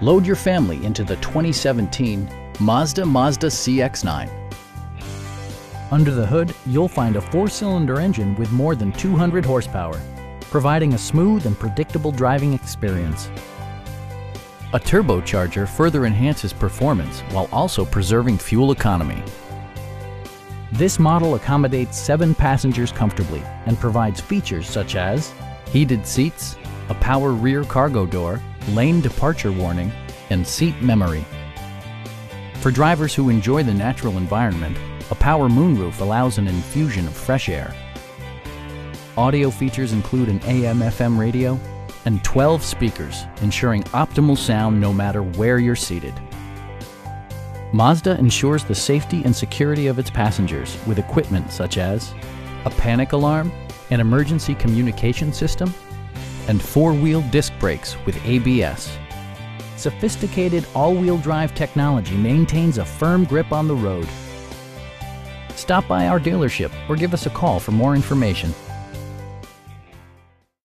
Load your family into the 2017 Mazda CX-9. Under the hood, you'll find a 4-cylinder engine with more than 200 horsepower, providing a smooth and predictable driving experience. A turbocharger further enhances performance while also preserving fuel economy. This model accommodates 7 passengers comfortably and provides features such as heated seats, a power rear cargo door, lane departure warning, and seat memory. For drivers who enjoy the natural environment, a power moonroof allows an infusion of fresh air. Audio features include an AM/FM radio and 12 speakers, ensuring optimal sound no matter where you're seated. Mazda ensures the safety and security of its passengers with equipment such as a panic alarm, an emergency communication system, and 4-wheel disc brakes with ABS. Sophisticated all-wheel drive technology maintains a firm grip on the road. Stop by our dealership or give us a call for more information.